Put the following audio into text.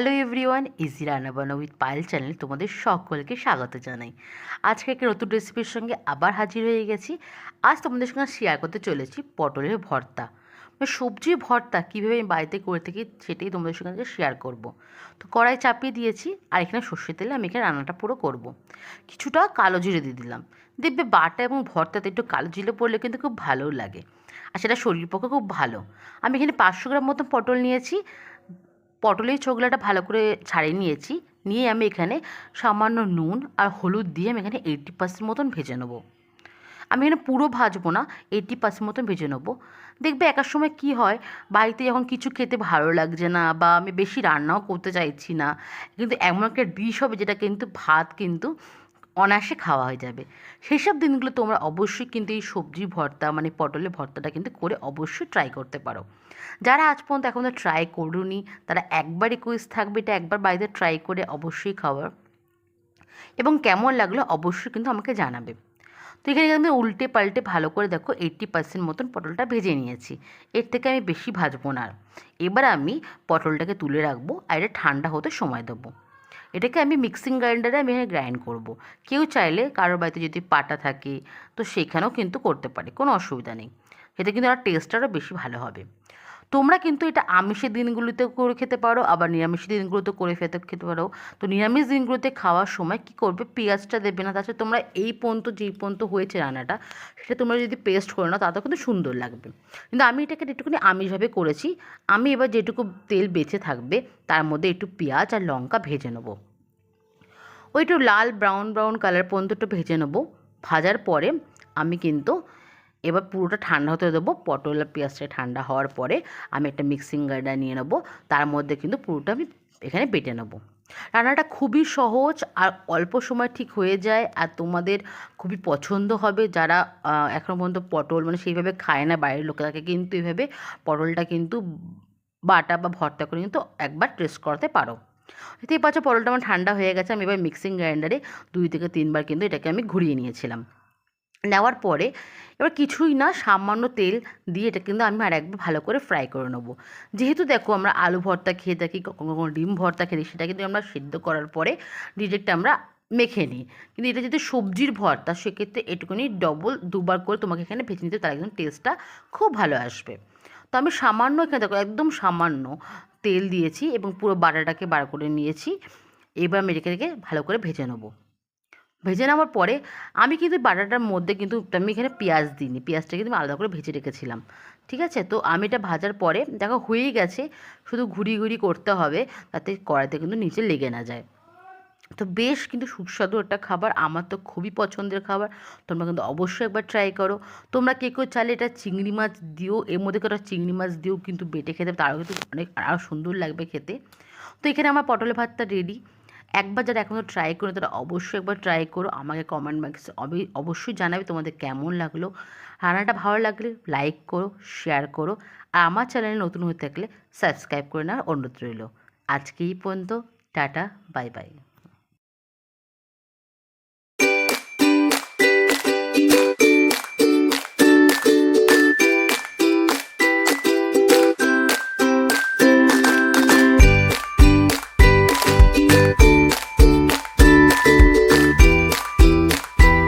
Hello everyone, easy রান্না বান্না with Payel channel তোমাদের সকলকে স্বাগত জানাই। আজকে একটা নতুন রেসিপির সঙ্গে আবার হাজির হয়ে গেছি। আজ তোমাদের সঙ্গে শেয়ার করতে চলেছি পটলের ভর্তা, সবজি ভর্তা কীভাবে আমি বাড়িতে করে থাকি সেটাই তোমাদের সঙ্গে শেয়ার করব। তো কড়াই চাপিয়ে দিয়েছি, আর এখানে সর্ষে তেলে আমি এখানে রান্নাটা পুরো করব। কিছুটা কালো জিরে দিয়ে দিলাম। দেখবে বাটা এবং ভর্তাতে একটু কালো জিরে পড়লে কিন্তু খুব ভালোও লাগে, আর সেটা শরীর পক্ষে খুব ভালো। আমি এখানে 500 গ্রাম মতো পটল নিয়েছি। পটলের ছোকলাটা ভালো করে ছাড়িয়ে নিয়েছি। নিয়ে আমি এখানে সামান্য নুন আর হলুদ দিয়ে আমি এখানে 80% মতন ভেজে নেবো। আমি এখানে পুরো ভাজবো না, 80% মতন ভেজে নেবো। দেখবে একার সময় কি হয়, বাড়িতে যখন কিছু খেতে ভালো লাগছে না বা আমি বেশি রান্নাও করতে চাইছি না, কিন্তু এমন একটা ডিশ হবে যেটা কিন্তু ভাত কিন্তু অনায়াসে খাওয়া হয়ে যাবে। সেই সব দিনগুলো তোমরা অবশ্যই কিন্তু এই সবজি ভর্তা পটলের ভর্তাটা কিন্তু করে অবশ্যই ট্রাই করতে পারো। যারা আজ পর্যন্ত এখনও ট্রাই করুনি তারা একবার রিকোয়েস্ট থাকবে এটা একবার বাড়িতে ট্রাই করে অবশ্যই খাওয়ার, এবং কেমন লাগলো অবশ্যই কিন্তু আমাকে জানাবে। তো এখানে আমি উল্টে পাল্টে ভালো করে দেখো 80% মতন পটলটা ভেজে নিয়েছি। এর থেকে আমি বেশি ভাজবো না। এবার আমি পটলটাকে তুলে রাখবো আর এটা ঠান্ডা হতে সময় দেবো। এটাকে আমি মিক্সিং গ্রাইন্ডারে আমি এখানে গ্রাইন্ড করব। কেউ চাইলে কারোর বাড়িতে যদি পাটা থাকে তো সেখানেও কিন্তু করতে পারে, কোনো অসুবিধা নেই। এতে কিন্তু আর টেস্ট আরও বেশি ভালো হবে। তোমরা কিন্তু এটা আমিষের দিনগুলিতে করে খেতে পারো, আবার নিরামিষের দিনগুলোতে করে খেতে পারো। তো নিরামিষ দিনগুলোতে খাওয়ার সময় কি করবে, পেঁয়াজটা দেবে না। তাছাড়া তোমরা এই পর্যন্ত যেই পর্যন্ত হয়েছে রান্নাটা সেটা তোমরা যদি পেস্ট করে নাও তাতেও কিন্তু সুন্দর লাগবে। কিন্তু আমি এটাকে একটুখানি আমিষভাবে করেছি। আমি এবার যেটুকু তেল বেঁচে থাকবে তার মধ্যে একটু পেঁয়াজ আর লঙ্কা ভেজে নেবো। ওই একটু লাল ব্রাউন ব্রাউন কালার পর্যন্ত একটু ভেজে নেবো। ভাজার পরে আমি কিন্তু এবার পুরোটা ঠান্ডা হতে দেবো। পটল আর পেঁয়াজটা ঠান্ডা হওয়ার পরে আমি একটা মিক্সিং গ্রাইন্ডার নিয়ে নেবো, তার মধ্যে কিন্তু পুরোটা আমি এখানে বেটে নেবো। রান্নাটা খুবই সহজ আর অল্প সময় ঠিক হয়ে যায়, আর তোমাদের খুবই পছন্দ হবে। যারা এখনও পর্যন্ত পটল সেইভাবে খায় না বাইরের লোকেরাকে, কিন্তু এইভাবে পটলটা কিন্তু বাটা বা ভর্তা করে কিন্তু একবার টেস্ট করতে পারো। দেখতেই পাচ্ছ পটলটা আমার ঠান্ডা হয়ে গেছে। আমি এবার মিক্সিং গ্রাইন্ডারে 2 থেকে 3 বার কিন্তু এটাকে আমি ঘুরিয়ে নিয়েছিলাম। নেওয়ার পরে এবার কিছুই না, সামান্য তেল দিয়ে এটা কিন্তু আমি আর একবার ভালো করে ফ্রাই করে নেবো। যেহেতু দেখো আমরা আলু ভর্তা খেয়ে থাকি, কখনো কখনো ডিম ভর্তা খেয়ে, সেটা কিন্তু আমরা সিদ্ধ করার পরে ডিরেক্ট আমরা মেখে নিই। কিন্তু এটা যদি সবজির ভর্তা সেক্ষেত্রে একটুখানি ডবল 2বার করে তোমাকে এখানে ভেজে নিতে, তার একদম টেস্টটা খুব ভালো আসবে। তো আমি সামান্য এখানে দেখো একদম সামান্য তেল দিয়েছি এবং পুরো বাটাটাকে বার করে নিয়েছি। এবার আমি এটাকে ভালো করে ভেজে নেবো। ভেজে নেওয়ার পরে আমি কিন্তু বাটাটার মধ্যে কিন্তু আমি এখানে পেঁয়াজ দিইনি, পেঁয়াজটা কিন্তু আমি আলাদা করে ভেজে রেখেছিলাম। ঠিক আছে, তো আমি এটা ভাজার পরে দেখো হয়েই গেছে। শুধু ঘুরিয়ে ঘুরিয়ে করতে হবে যাতে কড়াইতে কিন্তু নিচে লেগে না যায়। তো বেশ কিন্তু সুস্বাদু একটা খাবার, আমার তো খুবই পছন্দের খাবার। তোমরা কিন্তু অবশ্যই একবার ট্রাই করো। তোমরা কে কেউ চাইলে এটা চিংড়ি মাছ দিও, এর মধ্যে কটা চিংড়ি মাছ দিয়েও কিন্তু বেটে খেতে, তারও কিন্তু অনেক আরও সুন্দর লাগবে খেতে। তো এখানে আমার পটলের ভাতটা রেডি। একবার যারা এখনও ট্রাই করো তারা অবশ্যই একবার ট্রাই করো। আমাকে কমেন্ট বক্সে অবশ্যই জানাবে তোমাদের কেমন লাগলো। রান্নাটা ভালো লাগলে লাইক করো, শেয়ার করো, আর আমার চ্যানেলে নতুন হয়ে থাকলে সাবস্ক্রাইব করে নেওয়ার অনুরোধ রইল। আজকে এই পর্যন্ত, টাটা, বাই বাই।